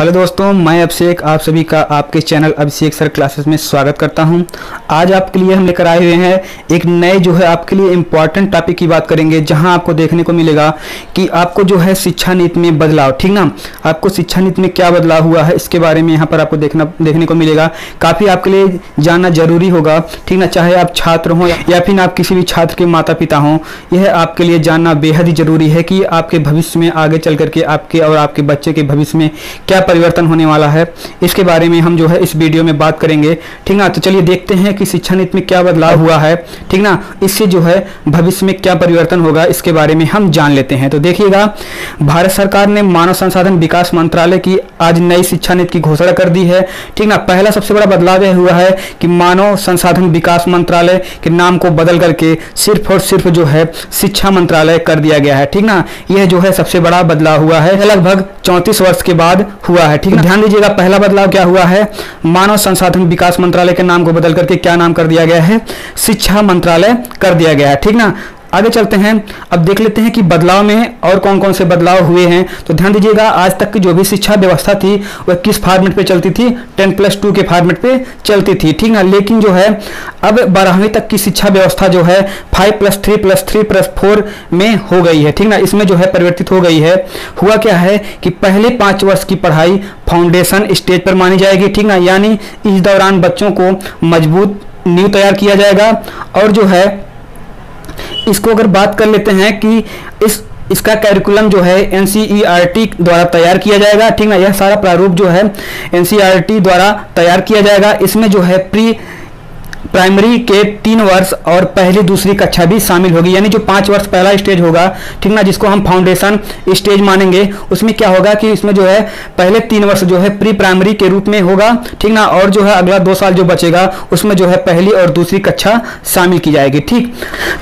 Hello दोस्तों, मैं अभिषेक आप सभी का आपके चैनल अभिषेक सर क्लासेस में स्वागत करता हूं। आज आपके लिए हम लेकर आए हुए हैं एक नए जो है आपके लिए इम्पॉर्टेंट टॉपिक की बात करेंगे, जहां आपको देखने को मिलेगा कि आपको जो है शिक्षा नीति में बदलाव, ठीक ना, आपको शिक्षा नीति में क्या बदलाव हुआ है इसके बारे में यहाँ पर आपको देखने को मिलेगा। काफ़ी आपके लिए जानना जरूरी होगा, ठीक ना, चाहे आप छात्र हों या फिर आप किसी भी छात्र के माता पिता हों, यह आपके लिए जानना बेहद ही जरूरी है कि आपके भविष्य में आगे चल करके आपके और आपके बच्चे के भविष्य में क्या परिवर्तन होने वाला है। इसके बारे में हम जो है इस वीडियो में बात करेंगे, ठीक ना। तो चलिए देखते हैं कि शिक्षा नीति में क्या बदलाव हुआ है, ठीक ना, इससे जो है भविष्य में क्या परिवर्तन होगा इसके बारे में हम जान लेते हैं। तो देखिएगा, भारत सरकार ने मानव संसाधन विकास मंत्रालय की आज नई शिक्षा नीति की घोषणा कर दी है, ठीक ना। पहला सबसे बड़ा बदलाव यह हुआ है कि मानव संसाधन विकास मंत्रालय के नाम को बदल करके सिर्फ और सिर्फ जो है शिक्षा मंत्रालय कर दिया गया है, ठीक ना। यह जो है सबसे बड़ा बदलाव हुआ है, लगभग 34 वर्ष के बाद हुआ है, ठीक है। ध्यान दीजिएगा, पहला बदलाव क्या हुआ है, मानव संसाधन विकास मंत्रालय के नाम को बदल करके क्या नाम कर दिया गया है, शिक्षा मंत्रालय कर दिया गया है, ठीक ना। आगे चलते हैं, अब देख लेते हैं कि बदलाव में और कौन कौन से बदलाव हुए हैं। तो ध्यान दीजिएगा, आज तक की जो भी शिक्षा व्यवस्था थी वह किस फॉर्मेट पे चलती थी, 10+2 के फॉर्मेट पे चलती थी, ठीक ना। लेकिन जो है अब 12वीं तक की शिक्षा व्यवस्था जो है 5+3+3+4 में हो गई है, ठीक ना। इसमें जो है परिवर्तित हो गई है। हुआ क्या है कि पहले 5 वर्ष की पढ़ाई फाउंडेशन स्टेज पर मानी जाएगी, ठीक ना, यानी इस दौरान बच्चों को मजबूत नींव तैयार किया जाएगा। और जो है इसको अगर बात कर लेते हैं कि इसका कैरिकुलम जो है NCERT द्वारा तैयार किया जाएगा, ठीक ना। यह सारा प्रारूप जो है NCERT द्वारा तैयार किया जाएगा। इसमें जो है प्री प्राइमरी के 3 वर्ष और पहली दूसरी कक्षा भी शामिल होगी, यानी जो 5 वर्ष पहला स्टेज होगा, ठीक ना, जिसको हम फाउंडेशन स्टेज मानेंगे, उसमें क्या होगा कि इसमें जो है पहले 3 वर्ष जो है प्री प्राइमरी के रूप में होगा, ठीक ना, और जो है अगला 2 साल जो बचेगा उसमें जो है पहली और दूसरी कक्षा शामिल की जाएगी, ठीक।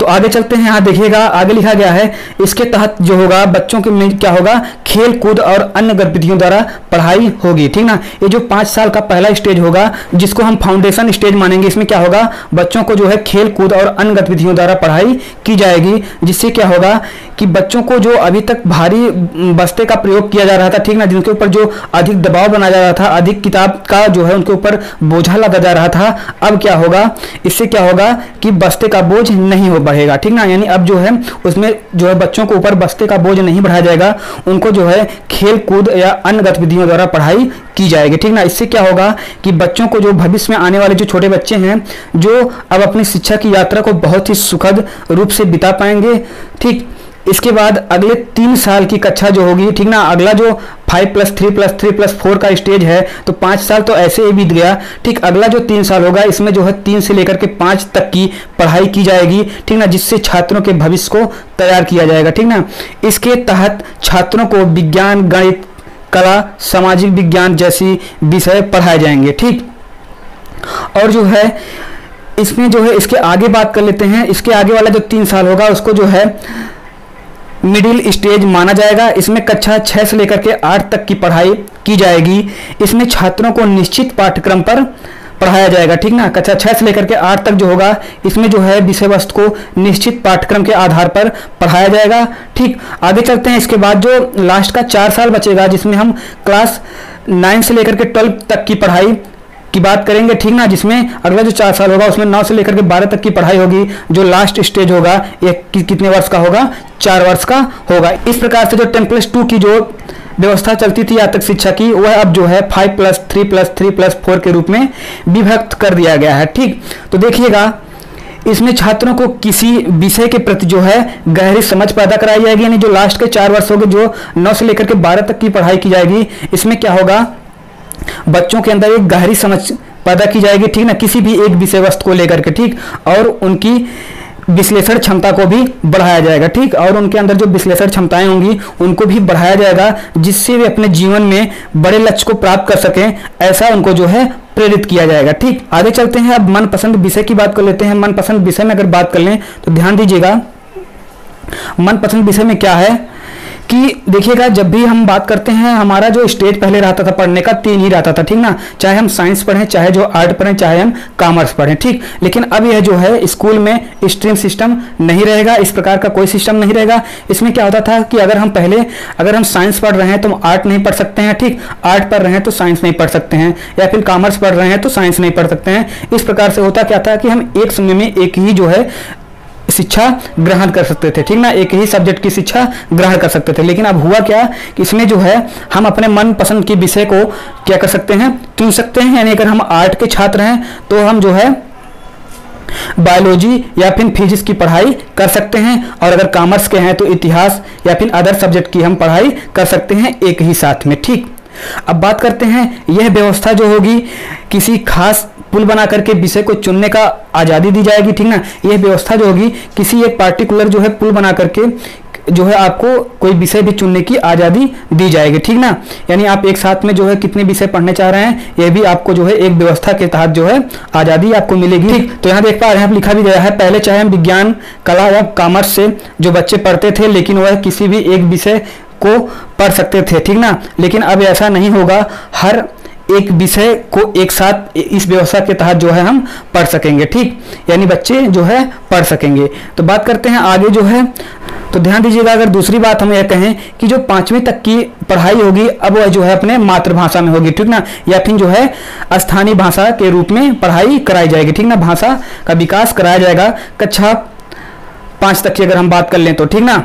तो आगे चलते हैं, यहाँ देखिएगा आगे लिखा गया है, इसके तहत जो होगा बच्चों के में क्या होगा, खेल कूद और अन्य गतिविधियों द्वारा पढ़ाई होगी, ठीक ना। ये जो 5 साल का पहला स्टेज होगा जिसको हम फाउंडेशन स्टेज मानेंगे, इसमें क्या होगा, बच्चों को जो है खेल कूद और अन्य गतिविधियों द्वारा पढ़ाई की जाएगी, जिससे क्या होगा कि बच्चों को जो अभी तक भारी बस्ते का प्रयोग किया जा रहा था, ठीक ना, जिनके ऊपर जो अधिक दबाव बनाया जा रहा था, अधिक किताब का जो है उनके ऊपर बोझा लगा जा रहा था, अब क्या होगा, इससे क्या होगा कि बस्ते का बोझ नहीं हो बढ़ेगा, ठीक ना। यानी अब जो है उसमें जो है बच्चों को ऊपर बस्ते का बोझ नहीं बढ़ाया जाएगा, उनको जो है खेल कूद या अन्य गतिविधियों द्वारा पढ़ाई की जाएगी, ठीक ना। इससे क्या होगा कि बच्चों को जो भविष्य में आने वाले जो छोटे बच्चे हैं जो अब अपनी शिक्षा की यात्रा को बहुत ही सुखद रूप से बिता पाएंगे, ठीक। इसके बाद अगले 3 साल की कक्षा जो होगी, ठीक ना, अगला जो 5+3+3+4 का स्टेज है, तो 5 साल तो ऐसे ही बीत गया, ठीक। अगला जो 3 साल होगा इसमें जो है 3 से लेकर के 5 तक की पढ़ाई की जाएगी, ठीक ना, जिससे छात्रों के भविष्य को तैयार किया जाएगा, ठीक ना। इसके तहत छात्रों को विज्ञान, गणित, कला, सामाजिक विज्ञान जैसी विषय पढ़ाए जाएंगे, ठीक। और जो है इसमें जो है इसके आगे बात कर लेते हैं, इसके आगे वाला जो 3 साल होगा उसको जो है मिडिल स्टेज माना जाएगा। इसमें कक्षा 6 से लेकर के 8 तक की पढ़ाई की जाएगी। इसमें छात्रों को निश्चित पाठ्यक्रम पर पढ़ाया जाएगा, ठीक ना। कक्षा 6 से लेकर के 8 तक जो होगा इसमें जो है विषय वस्तु को निश्चित पाठ्यक्रम के आधार पर पढ़ाया जाएगा, ठीक। आगे चलते हैं, इसके बाद जो लास्ट का 4 साल बचेगा जिसमें हम क्लास 9 से लेकर के 12 तक की पढ़ाई की बात करेंगे, ठीक ना, जिसमें अगला जो 4 साल होगा उसमें 9 से लेकर के 12 तक की पढ़ाई होगी। जो लास्ट स्टेज होगा ये कितने वर्ष का होगा, 4 वर्ष का होगा। इस प्रकार से जो 10+2 की जो व्यवस्था चलती थी आज तक शिक्षा की, वह अब जो है 5+3+3+4 के रूप में विभक्त कर दिया गया है, ठीक। तो देखिएगा, इसमें छात्रों को किसी विषय के प्रति जो है गहरी समझ पैदा कराई जाएगी, यानी जो लास्ट के 4 वर्ष होंगे जो 9 से लेकर के 12 तक की पढ़ाई की जाएगी, इसमें क्या होगा, बच्चों के अंदर एक गहरी समझ पैदा की जाएगी, ठीक ना, किसी भी एक विषय वस्तु को लेकर के, ठीक। और उनकी विश्लेषण क्षमता को भी बढ़ाया जाएगा, ठीक। और उनके अंदर जो विश्लेषण क्षमताएं होंगी उनको भी बढ़ाया जाएगा, जिससे वे अपने जीवन में बड़े लक्ष्य को प्राप्त कर सकें, ऐसा उनको जो है प्रेरित किया जाएगा, ठीक। आगे चलते हैं, अब मनपसंद विषय की बात कर लेते हैं। मनपसंद विषय में अगर बात कर लें तो ध्यान दीजिएगा, मनपसंद विषय में क्या है कि देखिएगा, जब भी हम बात करते हैं, हमारा जो स्टेज पहले रहता था पढ़ने का 3 ही रहता था, ठीक ना, चाहे हम साइंस पढ़ें, चाहे जो आर्ट पढ़ें, चाहे हम कॉमर्स पढ़ें, ठीक। लेकिन अब यह जो है स्कूल में स्ट्रीम सिस्टम नहीं रहेगा, इस प्रकार का कोई सिस्टम नहीं रहेगा। इसमें क्या होता था कि अगर हम साइंस पढ़ रहे हैं तो हम आर्ट नहीं पढ़ सकते हैं, ठीक, आर्ट पढ़ रहे हैं तो साइंस नहीं पढ़ सकते हैं, या फिर कॉमर्स पढ़ रहे हैं तो साइंस नहीं पढ़ सकते हैं। इस प्रकार से होता क्या था कि हम एक समय में एक ही जो है शिक्षा ग्रहण कर सकते थे, ठीक ना, एक ही सब्जेक्ट की शिक्षा ग्रहण कर सकते थे। लेकिन अब हुआ क्या कि इसमें जो है हम अपने मन पसंद के विषय को क्या कर सकते हैं, चुन सकते हैं। यानी अगर हम आर्ट के छात्र हैं तो हम जो है बायोलॉजी या फिर फिजिक्स की पढ़ाई कर सकते हैं, और अगर कॉमर्स के हैं तो इतिहास या फिर अदर सब्जेक्ट की हम पढ़ाई कर सकते हैं एक ही साथ में, ठीक। अब बात करते हैं, यह व्यवस्था जो होगी किसी खास पुल बना करके विषय को चुनने का आज़ादी दी जाएगी, ठीक ना। यह व्यवस्था जो होगी किसी एक पार्टिकुलर जो है पुल बना करके जो है आपको कोई विषय भी चुनने की आज़ादी दी जाएगी, ठीक ना। यानी आप एक साथ में जो है कितने विषय पढ़ने चाह रहे हैं, यह भी आपको जो है एक व्यवस्था के तहत जो है आज़ादी आपको मिलेगी, ठीक। तो यहाँ देख पा रहे हैं, लिखा भी गया है, पहले चाहे हम विज्ञान, कला या कॉमर्स से जो बच्चे पढ़ते थे, लेकिन वह किसी भी एक विषय को पढ़ सकते थे, ठीक ना। लेकिन अब ऐसा नहीं होगा, हर एक विषय को एक साथ इस व्यवस्था के तहत जो है हम पढ़ सकेंगे, ठीक। यानी बच्चे जो है पढ़ सकेंगे। तो बात करते हैं आगे जो है, तो ध्यान दीजिएगा, अगर दूसरी बात हम यह कहें कि जो 5वीं तक की पढ़ाई होगी अब वह जो है अपने मातृभाषा में होगी, ठीक ना, या फिर जो है स्थानीय भाषा के रूप में पढ़ाई कराई जाएगी, ठीक ना, भाषा का विकास कराया जाएगा कक्षा 5 तक की अगर हम बात कर लें तो, ठीक ना।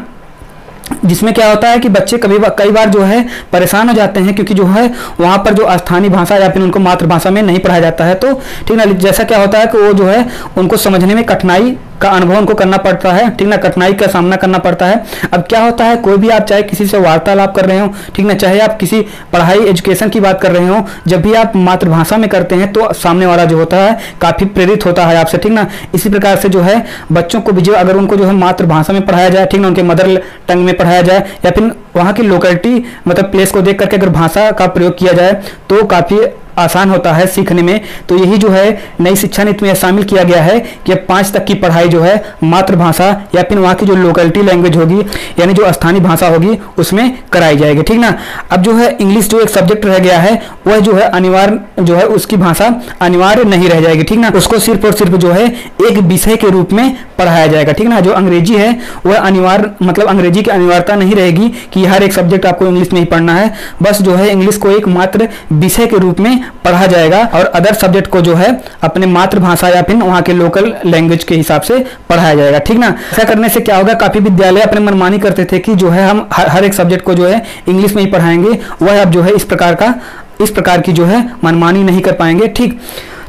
जिसमें क्या होता है कि बच्चे कई बार जो है परेशान हो जाते हैं, क्योंकि जो है वहाँ पर जो स्थानीय भाषा या फिर उनको मातृभाषा में नहीं पढ़ाया जाता है, तो ठीक ना, जैसा क्या होता है कि वो जो है उनको समझने में कठिनाई का अनुभव उनको करना पड़ता है, ठीक ना, कठिनाई का सामना करना पड़ता है। अब क्या होता है, कोई भी आप चाहे किसी से वार्तालाप कर रहे हो, ठीक ना, चाहे आप किसी पढ़ाई एजुकेशन की बात कर रहे हो, जब भी आप मातृभाषा में करते हैं तो सामने वाला जो होता है काफ़ी प्रेरित होता है आपसे, ठीक ना। इसी प्रकार से जो है बच्चों को भी जो अगर उनको जो है मातृभाषा में पढ़ाया जाए, ठीक ना, उनके मदर टंग में पढ़ाया जाए, या फिर वहाँ की लोकेलिटी मतलब प्लेस को देख करके अगर भाषा का प्रयोग किया जाए तो काफ़ी आसान होता है सीखने में। तो यही जो है नई शिक्षा नीति में शामिल किया गया है कि 5 तक की पढ़ाई जो है मातृभाषा या फिर वहाँ की जो लोकेलिटी लैंग्वेज होगी, यानी जो स्थानीय भाषा होगी, उसमें कराई जाएगी, ठीक ना। अब जो है इंग्लिश जो एक सब्जेक्ट रह गया है वह जो है अनिवार्य जो है उसकी भाषा अनिवार्य नहीं रह जाएगी, ठीक ना, उसको सिर्फ और सिर्फ जो है एक विषय के रूप में पढ़ाया जाएगा, ठीक ना। जो अंग्रेजी है वह अनिवार्य मतलब अंग्रेजी की अनिवार्यता नहीं रहेगी कि हर एक सब्जेक्ट आपको इंग्लिश में ही पढ़ना है, बस जो है इंग्लिश को एक मात्र विषय के रूप में पढ़ा जाएगा, और अदर सब्जेक्ट को जो है अपने मातृभाषा या फिर वहाँ के लोकल लैंग्वेज के हिसाब से पढ़ाया जाएगा, ठीक ना। ऐसा करने से क्या होगा, काफ़ी विद्यालय अपने मनमानी करते थे कि जो है हम हर एक सब्जेक्ट को जो है इंग्लिश में ही पढ़ाएंगे, वह अब जो है इस प्रकार की जो है मनमानी नहीं कर पाएंगे, ठीक।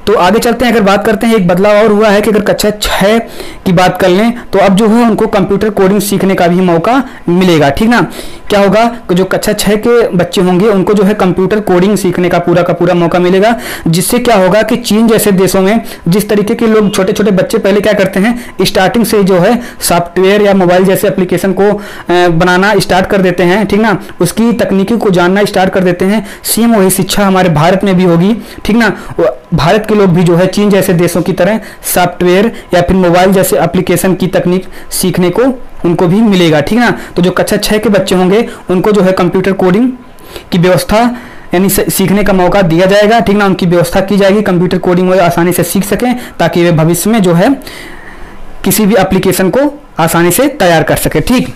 तो आगे चलते हैं, अगर बात करते हैं, एक बदलाव और हुआ है कि अगर कक्षा 6 की बात कर लें तो अब जो है उनको कंप्यूटर कोडिंग सीखने का भी मौका मिलेगा, ठीक ना। क्या होगा कि जो कक्षा 6 के बच्चे होंगे उनको जो है कंप्यूटर कोडिंग सीखने का पूरा मौका मिलेगा, जिससे क्या होगा कि चीन जैसे देशों में जिस तरीके के लोग छोटे छोटे बच्चे पहले क्या करते हैं, स्टार्टिंग से जो है सॉफ्टवेयर या मोबाइल जैसे एप्लीकेशन को बनाना स्टार्ट कर देते हैं, ठीक ना, उसकी तकनीकी को जानना स्टार्ट कर देते हैं। सेम वही शिक्षा हमारे भारत में भी होगी, ठीक ना। भारत के लोग भी जो है चीन जैसे देशों की तरह सॉफ्टवेयर या फिर मोबाइल जैसे एप्लीकेशन की तकनीक सीखने को उनको भी मिलेगा, ठीक ना। तो जो कक्षा 6 के बच्चे होंगे उनको जो है कंप्यूटर कोडिंग की व्यवस्था यानी सीखने का मौका दिया जाएगा, ठीक ना, उनकी व्यवस्था की जाएगी, कंप्यूटर कोडिंग वो आसानी से सीख सकें ताकि वे भविष्य में जो है किसी भी एप्लीकेशन को आसानी से तैयार कर सके, ठीक।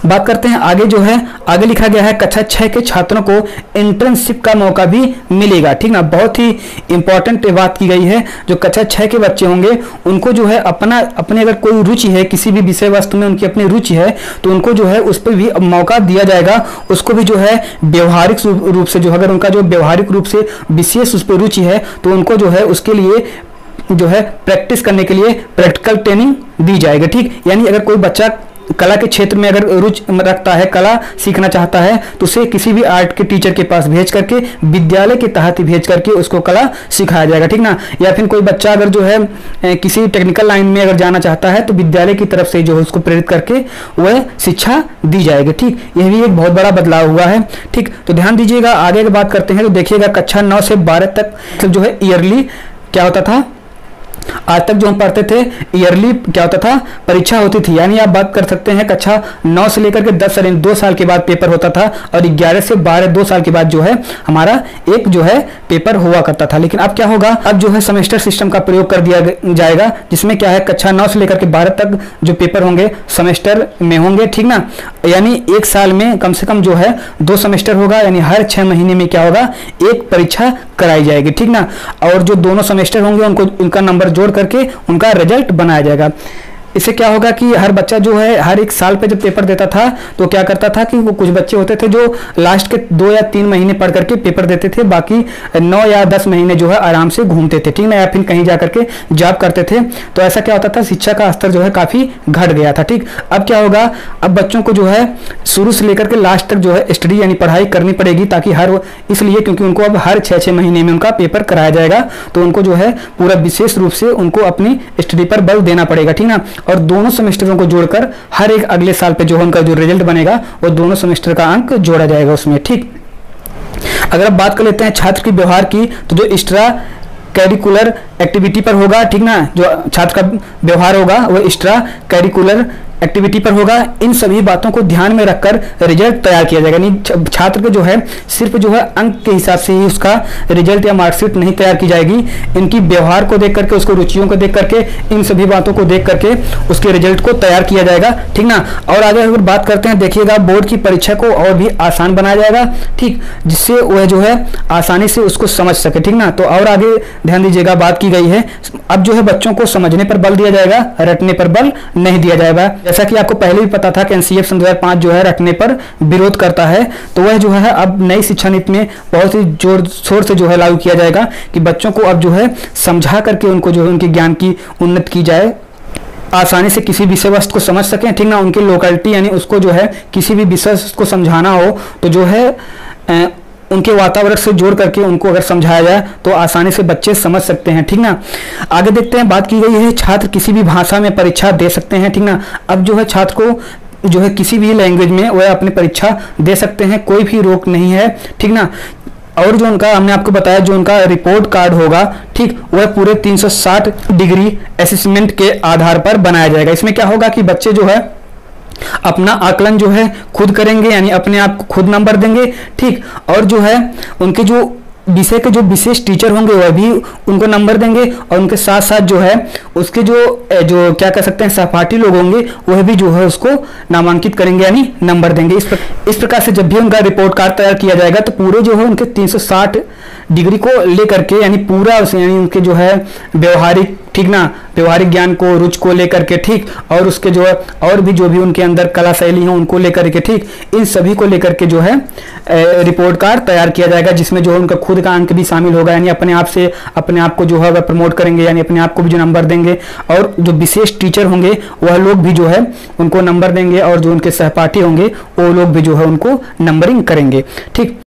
बात करते हैं आगे, जो है आगे लिखा गया है कक्षा 6 के छात्रों को इंटर्नशिप का मौका भी मिलेगा, ठीक ना। बहुत ही इंपॉर्टेंट बात की गई है, जो कक्षा 6 के बच्चे होंगे उनको जो है अपने अगर कोई रुचि है किसी भी विषय वस्तु में, उनकी अपनी रुचि है तो उनको जो है उस पर भी मौका दिया जाएगा। उसको भी जो है व्यवहारिक रूप से जो अगर उनका जो व्यवहारिक रूप से विशेष उस पर रुचि है तो उनको जो है उसके लिए जो है प्रैक्टिस करने के लिए प्रैक्टिकल ट्रेनिंग दी जाएगी, ठीक। यानी अगर कोई बच्चा कला के क्षेत्र में अगर रुचि रखता है, कला सीखना चाहता है, तो उसे किसी भी आर्ट के टीचर के पास भेज करके विद्यालय के तहत ही भेज करके उसको कला सिखाया जाएगा, ठीक ना। या फिर कोई बच्चा अगर जो है किसी टेक्निकल लाइन में अगर जाना चाहता है तो विद्यालय की तरफ से जो है उसको प्रेरित करके वह शिक्षा दी जाएगी, ठीक। यह भी एक बहुत बड़ा बदलाव हुआ है, ठीक। तो ध्यान दीजिएगा, आगे की बात करते हैं तो देखिएगा कक्षा 9 से 12 तक जो है ईयरली क्या होता था आज तक जो हम पढ़ते थे ईयरली क्या होता था, परीक्षा होती थी, यानी आप बात कर सकते हैं कक्षा 9 से लेकर के 10 यानी 2 साल के बाद पेपर होता था, और 11 से 12 2 साल के बाद जो है हमारा एक जो है पेपर हुआ करता था। लेकिन अब क्या होगा, अब जो है सेमेस्टर सिस्टम का प्रयोग कर दिया जाएगा, जिसमें क्या है कक्षा 9 से लेकर के 12 तक जो पेपर होंगे सेमेस्टर में होंगे, ठीक ना। यानी एक साल में कम से कम जो है 2 सेमेस्टर होगा, यानी हर 6 महीने में क्या होगा, एक परीक्षा कराई जाएगी, ठीक ना। और जो दोनों सेमेस्टर होंगे उनको उनका नंबर जोड़ करके उनका रिजल्ट बनाया जाएगा। इससे क्या होगा कि हर बच्चा जो है हर एक साल पे जब पेपर देता था तो क्या करता था कि वो कुछ बच्चे होते थे जो लास्ट के 2 या 3 महीने पढ़ करके पेपर देते थे, बाकी 9 या 10 महीने जो है आराम से घूमते थे, ठीक ना, या फिर कहीं जा करके जॉब करते थे। तो ऐसा क्या होता था, शिक्षा का स्तर जो है काफ़ी घट गया था, ठीक। अब क्या होगा, अब बच्चों को जो है शुरू से लेकर के लास्ट तक जो है स्टडी यानी पढ़ाई करनी पड़ेगी, ताकि इसलिए क्योंकि उनको अब हर 6-6 महीने में उनका पेपर कराया जाएगा, तो उनको जो है पूरा विशेष रूप से उनको अपनी स्टडी पर बल देना पड़ेगा, ठीक ना। और दोनों सेमेस्टरों को जोड़कर हर एक अगले साल पे जो उनका जो रिजल्ट बनेगा वो दोनों सेमेस्टर का अंक जोड़ा जाएगा उसमें, ठीक। अगर अब बात कर लेते हैं छात्र के व्यवहार की, तो जो एक्स्ट्रा करिकुलर एक्टिविटी पर होगा, ठीक ना, जो छात्र का व्यवहार होगा वो एक्स्ट्रा करिकुलर एक्टिविटी पर होगा। इन सभी बातों को ध्यान में रखकर रिजल्ट तैयार किया जाएगा, यानी छात्र के जो है सिर्फ जो है अंक के हिसाब से ही उसका रिजल्ट या मार्कशीट नहीं तैयार की जाएगी, इनकी व्यवहार को देख करके, उसको रुचियों को देख करके, इन सभी बातों को देख करके उसके रिजल्ट को तैयार किया जाएगा, ठीक ना। और आगे अगर बात करते हैं, देखिएगा बोर्ड की परीक्षा को और भी आसान बनाया जाएगा, ठीक, जिससे वह जो है आसानी से उसको समझ सके, ठीक ना। तो और आगे ध्यान दीजिएगा, बात की गई है अब जो है बच्चों को समझने पर बल दिया जाएगा, रटने पर बल नहीं दिया जाएगा। जैसा कि आपको पहले भी पता था कि एनसीएफ 2005 जो है रटने पर विरोध करता है, तो वह जो है अब नई शिक्षा नीति में बहुत ही जोर शोर से जो है लागू किया जाएगा कि बच्चों को अब जो है समझा करके उनको जो है उनके ज्ञान की उन्नति की जाए, आसानी से किसी विषय वस्तु को समझ सकें, ठीक ना। उनकी लोकेलिटी यानी उसको जो है किसी भी विषय को समझाना हो तो जो है उनके वातावरण से जोड़ करके उनको अगर समझाया जाए तो आसानी से बच्चे समझ सकते हैं, ठीक ना। आगे देखते हैं, बात की गई है छात्र किसी भी भाषा में परीक्षा दे सकते हैं, ठीक ना। अब जो है छात्र को जो है किसी भी लैंग्वेज में वह अपनी परीक्षा दे सकते हैं, कोई भी रोक नहीं है, ठीक ना। और जो उनका हमने आपको बताया जो उनका रिपोर्ट कार्ड होगा, ठीक, वह पूरे 360 डिग्री असेसमेंट के आधार पर बनाया जाएगा। इसमें क्या होगा कि बच्चे जो है अपना आकलन जो है खुद करेंगे, यानी अपने आप को खुद नंबर देंगे, ठीक। और जो है उनके जो विषय के जो विशेष टीचर होंगे वह भी उनको नंबर देंगे, और उनके साथ साथ जो है उसके जो क्या कह सकते हैं सहपाठी लोग होंगे वह भी जो है उसको नामांकित करेंगे यानी नंबर देंगे। इस प्रकार से जब भी उनका रिपोर्ट कार्ड तैयार किया जाएगा तो पूरे जो है उनके 360 डिग्री को लेकर के, यानी पूरा यानी उनके जो है व्यवहारिक, ठीक ना, व्यवहारिक ज्ञान को, रुचि को लेकर के, ठीक, और उसके जो है और भी जो भी उनके अंदर कला शैली है उनको लेकर के, ठीक, इन सभी को लेकर के जो है रिपोर्ट कार्ड तैयार किया जाएगा, जिसमें जो है उनका खुद का अंक भी शामिल होगा, यानी अपने आप से अपने आप को जो है वह प्रमोट करेंगे, यानी अपने आप को भी जो नंबर देंगे, और जो विशेष टीचर होंगे वह लोग भी जो है उनको नंबर देंगे, और जो उनके सहपाठी होंगे वो लोग भी जो है उनको नंबरिंग करेंगे, ठीक।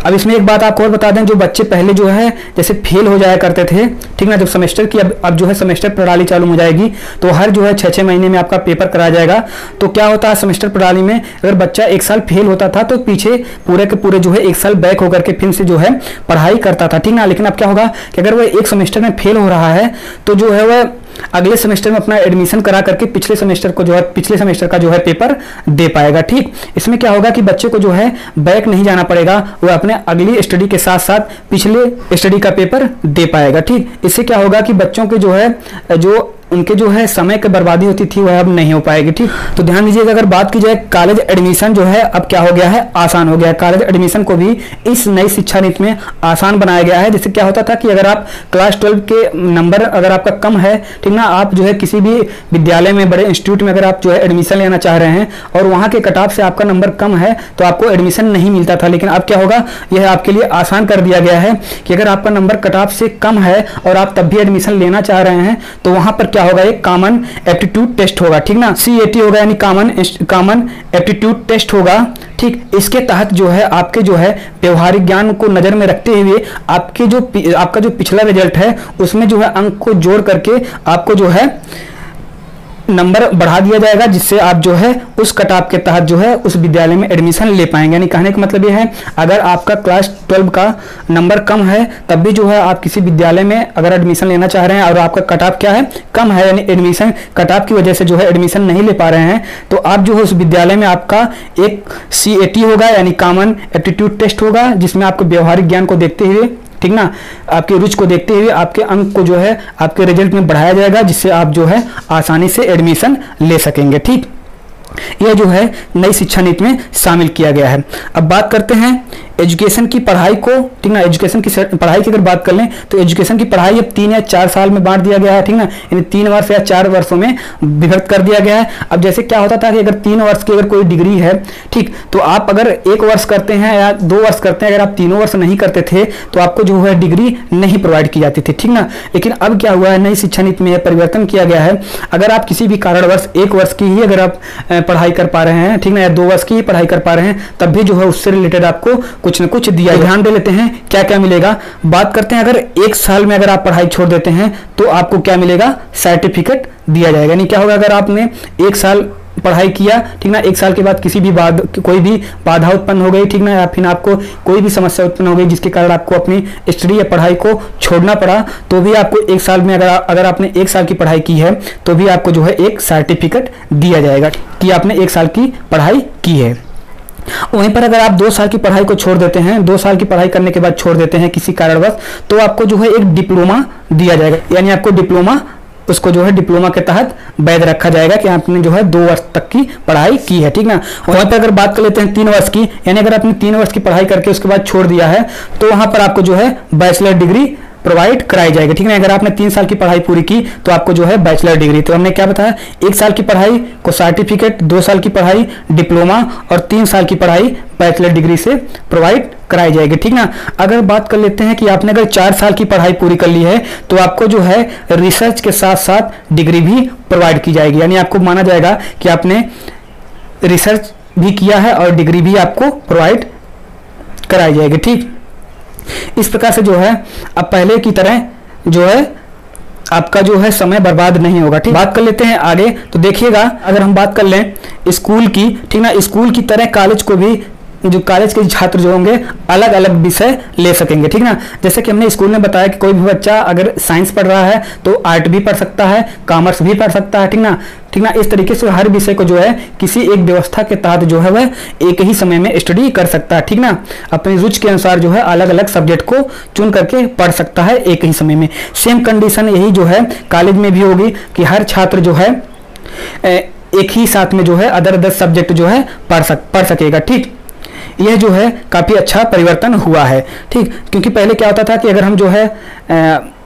अब इसमें एक बात आपको और बता दें, जो बच्चे पहले जो है जैसे फेल हो जाया करते थे, ठीक ना, जब सेमेस्टर की अब जो है सेमेस्टर प्रणाली चालू हो जाएगी तो हर जो है 6-6 महीने में आपका पेपर कराया जाएगा। तो क्या होता है सेमेस्टर प्रणाली में, अगर बच्चा 1 साल फेल होता था तो पीछे पूरे के पूरे जो है 1 साल बैक होकर के फिर से जो है पढ़ाई करता था, ठीक ना। लेकिन अब क्या होगा कि अगर वह एक सेमेस्टर में फेल हो रहा है तो जो है वह अगले सेमेस्टर में अपना एडमिशन करा करके पिछले सेमेस्टर का जो है पेपर दे पाएगा, ठीक। इसमें क्या होगा कि बच्चे को जो है बैक नहीं जाना पड़ेगा, वह अपने अगली स्टडी के साथ साथ पिछले स्टडी का पेपर दे पाएगा, ठीक। इससे क्या होगा कि बच्चों के जो है जो उनके जो है समय की बर्बादी होती थी वह अब नहीं हो पाएगी, ठीक। तो ध्यान दीजिएगा, अगर बात की जाए कॉलेज एडमिशन जो है अब क्या हो गया है, आसान हो गया है। कॉलेज एडमिशन को भी इस नई शिक्षा नीति में आसान बनाया गया है। जैसे क्या होता था कि अगर आप क्लास 12 के नंबर अगर आपका कम है, ठीक ना, आप जो है किसी भी विद्यालय में, बड़े इंस्टीट्यूट में अगर आप जो है एडमिशन लेना चाह रहे हैं और वहाँ के कट ऑफ से आपका नंबर कम है तो आपको एडमिशन नहीं मिलता था। लेकिन अब क्या होगा, यह आपके लिए आसान कर दिया गया है कि अगर आपका नंबर कट ऑफ से कम है और आप तब भी एडमिशन लेना चाह रहे हैं तो वहाँ पर होगा, एक कॉमन एप्टीट्यूड टेस्ट होगा, ठीक ना, CAT होगा, यानी कॉमन एप्टीट्यूड टेस्ट होगा, ठीक। इसके तहत जो है आपके जो है व्यवहारिक ज्ञान को नजर में रखते हुए आपका जो पिछला रिजल्ट है उसमें जो है अंक को जोड़ करके आपको जो है नंबर बढ़ा दिया जाएगा, जिससे आप जो है उस कट ऑफ के तहत जो है उस विद्यालय में एडमिशन ले पाएंगे। यानी कहने का मतलब ये है, अगर आपका क्लास 12 का नंबर कम है तब भी जो है आप किसी विद्यालय में अगर एडमिशन लेना चाह रहे हैं और आपका कट ऑफ क्या है, कम है, यानी एडमिशन कट ऑफ की वजह से जो है एडमिशन नहीं ले पा रहे हैं, तो आप जो है उस विद्यालय में आपका एक CAT होगा, यानी कॉमन एप्टीट्यूड टेस्ट होगा, जिसमें आपको व्यवहारिक ज्ञान को देखते हुए, ठीक ना, आपकी रुचि को देखते हुए आपके अंक को जो है आपके रिजल्ट में बढ़ाया जाएगा, जिससे आप जो है आसानी से एडमिशन ले सकेंगे। ठीक, यह जो है नई शिक्षा नीति में शामिल किया गया है। अब बात करते हैं एजुकेशन की पढ़ाई को, ठीक ना। एजुकेशन की पढ़ाई की अगर बात कर लें तो एजुकेशन की पढ़ाई अब 3 या 4 साल में बांट दिया गया है, ठीक ना, यानी 3 वर्ष या 4 वर्षों में विभक्त कर दिया गया है। अब जैसे क्या होता था कि अगर 3 वर्ष की अगर कोई डिग्री है, ठीक, तो आप अगर 1 वर्ष करते हैं या 2 वर्ष करते हैं, अगर आप 3 वर्ष नहीं करते थे तो आपको जो है डिग्री नहीं प्रोवाइड की जाती थी, ठीक ना। लेकिन अब क्या हुआ है, नई शिक्षा नीति में परिवर्तन किया गया है। अगर आप किसी भी कारणवश 1 वर्ष की ही अगर आप पढ़ाई कर पा रहे हैं, ठीक ना, या 2 वर्ष की ही पढ़ाई कर पा रहे हैं, तब भी जो है उससे रिलेटेड आपको कुछ न कुछ दिया। ध्यान दे लेते हैं क्या क्या मिलेगा। बात करते हैं, अगर 1 साल में अगर आप पढ़ाई छोड़ देते हैं तो आपको क्या मिलेगा, सर्टिफिकेट दिया जाएगा। यानी क्या होगा, अगर आपने 1 साल पढ़ाई किया, ठीक ना, 1 साल के बाद किसी भी कोई भी बाधा उत्पन्न हो गई, ठीक ना, या फिर आपको कोई भी समस्या उत्पन्न हो गई जिसके कारण आपको अपनी स्टडी या पढ़ाई को छोड़ना पड़ा, तो भी आपको 1 साल में अगर आपने 1 साल की पढ़ाई की है तो भी आपको जो है एक सर्टिफिकेट दिया जाएगा कि आपने 1 साल की पढ़ाई की है। वहीं पर अगर आप 2 साल की पढ़ाई को छोड़ देते हैं, 2 साल की पढ़ाई करने के बाद छोड़ देते हैं किसी कारणवश, तो आपको जो है एक डिप्लोमा दिया जाएगा। यानी आपको डिप्लोमा, उसको जो है डिप्लोमा के तहत वैध रखा जाएगा कि आपने जो है 2 वर्ष तक की पढ़ाई की है, ठीक ना। वहां पर अगर बात कर लेते हैं 3 वर्ष की, यानी अगर आपने 3 वर्ष की पढ़ाई करके उसके बाद छोड़ दिया है तो वहां पर आपको जो है बैचलर डिग्री प्रोवाइड कराई जाएगी, ठीक है। अगर आपने 3 साल की पढ़ाई पूरी की तो आपको जो है बैचलर डिग्री, तो हमने क्या बताया, 1 साल की पढ़ाई को सर्टिफिकेट, 2 साल की पढ़ाई डिप्लोमा और 3 साल की पढ़ाई बैचलर डिग्री से प्रोवाइड कराई जाएगी, ठीक ना। अगर बात कर लेते हैं कि आपने अगर 4 साल की पढ़ाई पूरी कर ली है तो आपको जो है रिसर्च के साथ साथ डिग्री भी प्रोवाइड की जाएगी। यानी आपको माना जाएगा कि आपने रिसर्च भी किया है और डिग्री भी आपको प्रोवाइड कराई जाएगी, ठीक। इस प्रकार से जो है अब पहले की तरह जो है आपका जो है समय बर्बाद नहीं होगा, ठीक। बात कर लेते हैं आगे, तो देखिएगा अगर हम बात कर लें स्कूल की, ठीक ना, स्कूल की तरह कॉलेज को भी जो कॉलेज के छात्र जो होंगे अलग अलग विषय ले सकेंगे, ठीक ना। जैसे कि हमने स्कूल में बताया कि कोई भी बच्चा अगर साइंस पढ़ रहा है तो आर्ट भी पढ़ सकता है, कॉमर्स भी पढ़ सकता है, ठीक ना, ठीक ना। इस तरीके से हर विषय को जो है किसी एक व्यवस्था के तहत जो है वह एक ही समय में स्टडी कर सकता है, ठीक ना। अपनी रुचि के अनुसार जो है अलग अलग सब्जेक्ट को चुन करके पढ़ सकता है एक ही समय में। सेम कंडीशन यही जो है कॉलेज में भी होगी कि हर छात्र जो है एक ही साथ में जो है अदर 10 सब्जेक्ट जो है पढ़ सकेगा, ठीक। यह जो है काफ़ी अच्छा परिवर्तन हुआ है, ठीक। क्योंकि पहले क्या होता था कि अगर हम जो है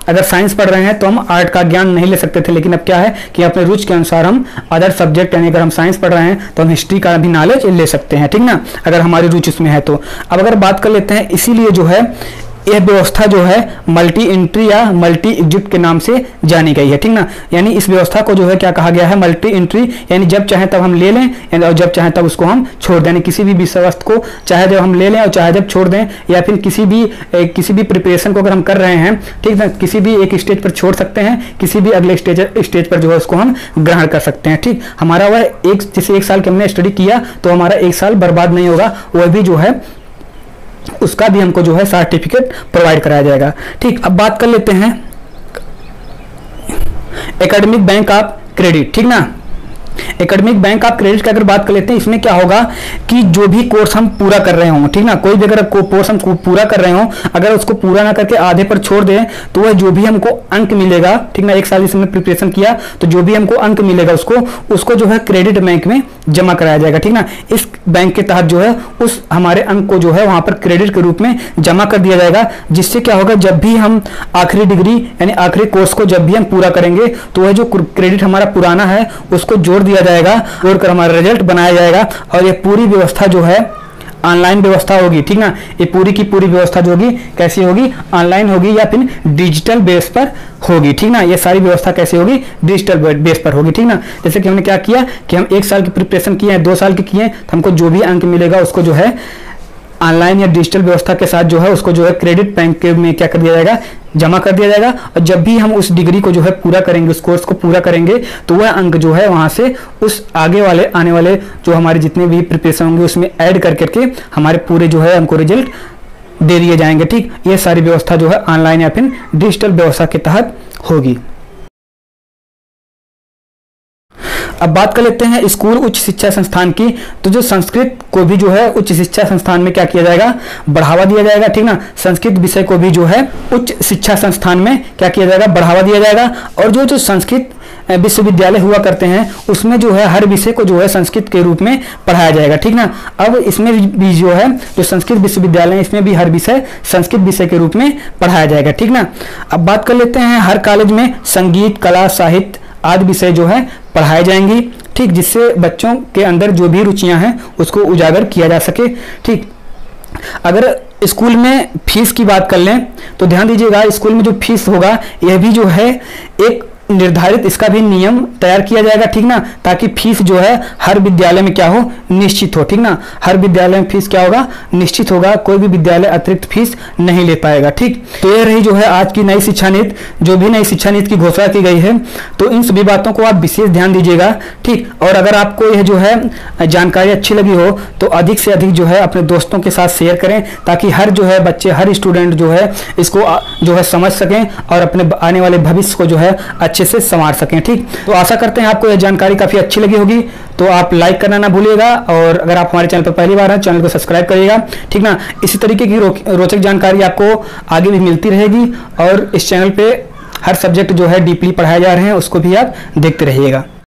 अगर साइंस पढ़ रहे हैं तो हम आर्ट का ज्ञान नहीं ले सकते थे, लेकिन अब क्या है कि अपने रुचि के अनुसार हम अदर सब्जेक्ट, यानी अगर हम साइंस पढ़ रहे हैं तो हम हिस्ट्री का भी नॉलेज ले सकते हैं, ठीक ना, अगर हमारी रुचि उसमें है तो। अब अगर बात कर लेते हैं, इसीलिए जो है यह व्यवस्था जो है मल्टी एंट्री या मल्टी एग्जिट के नाम से जानी गई है, ठीक ना। यानी इस व्यवस्था को जो है क्या कहा गया है, मल्टी एंट्री, यानी जब चाहे तब हम ले लें और जब चाहे तब उसको हम छोड़ दें। किसी भी विषय वस्तु को चाहे जब हम ले लें और चाहे जब छोड़ दें, या फिर किसी भी प्रिपरेशन को अगर हम कर रहे हैं, ठीक ना, किसी भी एक स्टेज पर छोड़ सकते हैं, किसी भी अगले स्टेज पर जो है उसको हम ग्रहण कर सकते हैं, ठीक। हमारा वह जैसे 1 साल की हमने स्टडी किया तो हमारा 1 साल बर्बाद नहीं होगा, वह भी जो है उसका भी हमको जो है सर्टिफिकेट प्रोवाइड कराया जाएगा, ठीक। अब बात कर लेते हैं एकेडमिक बैंक ऑफ क्रेडिट, ठीक ना। एकेडमिक बैंक ऑफ क्रेडिट की अगर बात कर लेते हैं, इसमें क्या होगा कि जो भी कोर्स हम पूरा कर रहे हों, ठीक ना, कोई भी अगर कोर्स हम पूरा कर रहे हों, अगर उसको पूरा ना करके आधे पर छोड़ दें तो वह जो भी हमको अंक मिलेगा, ठीक ना, 1 साल इसमें प्रिपरेशन किया तो जो भी हमको अंक मिलेगा उसको जो है क्रेडिट बैंक में जमा कराया जाएगा, ठीक ना। इस बैंक के तहत जो है उस हमारे अंक को जो है वहां पर क्रेडिट के रूप में जमा कर दिया जाएगा, जिससे क्या होगा, जब भी हम आखिरी डिग्री यानी आखिरी कोर्स को जब भी हम पूरा करेंगे तो वह जो क्रेडिट हमारा पुराना है उसको जोड़ दिया जाएगा, जोड़कर हमारा रिजल्ट बनाया जाएगा। और ये पूरी व्यवस्था जो है ऑनलाइन व्यवस्था होगी, ठीक ना। ये पूरी की पूरी व्यवस्था जो होगी कैसी होगी, ऑनलाइन होगी या फिर डिजिटल बेस पर होगी, ठीक ना। ये सारी व्यवस्था कैसे होगी, डिजिटल बेस पर होगी, ठीक ना। जैसे कि हमने क्या किया कि हम 1 साल की प्रिपरेशन किए हैं, 2 साल की किए, तो हमको जो भी अंक मिलेगा उसको जो है ऑनलाइन या डिजिटल व्यवस्था के साथ जो है उसको जो है क्रेडिट बैंक में क्या कर दिया जाएगा, जमा कर दिया जाएगा। और जब भी हम उस डिग्री को जो है पूरा करेंगे, उस कोर्स को पूरा करेंगे, तो वह अंक जो है वहां से उस आगे वाले आने वाले जो हमारे जितने भी प्रिपरेशन होंगे उसमें ऐड कर करके हमारे पूरे जो है हमको रिजल्ट दे दिए जाएंगे। ठीक, ये सारी व्यवस्था जो है ऑनलाइन या फिर डिजिटल व्यवस्था के तहत होगी। अब बात कर लेते हैं स्कूल उच्च शिक्षा संस्थान की। तो जो संस्कृत को भी जो है उच्च शिक्षा संस्थान में क्या किया जाएगा, बढ़ावा दिया जाएगा। ठीक ना, संस्कृत विषय को भी जो है उच्च शिक्षा संस्थान में क्या किया जाएगा, बढ़ावा दिया जाएगा। और जो संस्कृत विश्वविद्यालय हुआ करते हैं उसमें जो है हर विषय को जो है संस्कृत के रूप में पढ़ाया जाएगा। ठीक ना, अब इसमें भी जो है जो संस्कृत विश्वविद्यालय इसमें भी हर विषय संस्कृत विषय के रूप में पढ़ाया जाएगा। ठीक ना, अब बात कर लेते हैं हर कॉलेज में संगीत, कला, साहित्य आदि विषय जो है पढ़ाए जाएंगी। ठीक, जिससे बच्चों के अंदर जो भी रुचियां हैं उसको उजागर किया जा सके। ठीक, अगर स्कूल में फीस की बात कर लें तो ध्यान दीजिएगा, स्कूल में जो फीस होगा यह भी जो है एक निर्धारित, इसका भी नियम तैयार किया जाएगा। ठीक ना, ताकि फीस जो है हर विद्यालय में क्या हो, निश्चित हो। ठीक ना, हर विद्यालय में फीस क्या होगा, निश्चित होगा, कोई भी विद्यालय अतिरिक्त फीस नहीं ले पाएगा। ठीक, तो ये रही जो है आज की नई शिक्षा नीति। जो भी नई शिक्षा नीति की घोषणा की गई है, तो इन सभी बातों को आप विशेष ध्यान दीजिएगा। ठीक, और अगर आपको यह जो है जानकारी अच्छी लगी हो तो अधिक से अधिक जो है अपने दोस्तों के साथ शेयर करें, ताकि हर जो है बच्चे, हर स्टूडेंट जो है इसको जो है समझ सकें और अपने आने वाले भविष्य को जो है अच्छे से संवार सकें। ठीक, तो आशा करते हैं आपको यह जानकारी काफी अच्छी लगी होगी। तो आप लाइक करना ना भूलिएगा, और अगर आप हमारे चैनल पर पहली बार हैं चैनल को सब्सक्राइब करिएगा। ठीक ना, इसी तरीके की रोचक जानकारी आपको आगे भी मिलती रहेगी, और इस चैनल पे हर सब्जेक्ट जो है डीपली पढ़ाए जा रहे हैं उसको भी आप देखते रहिएगा।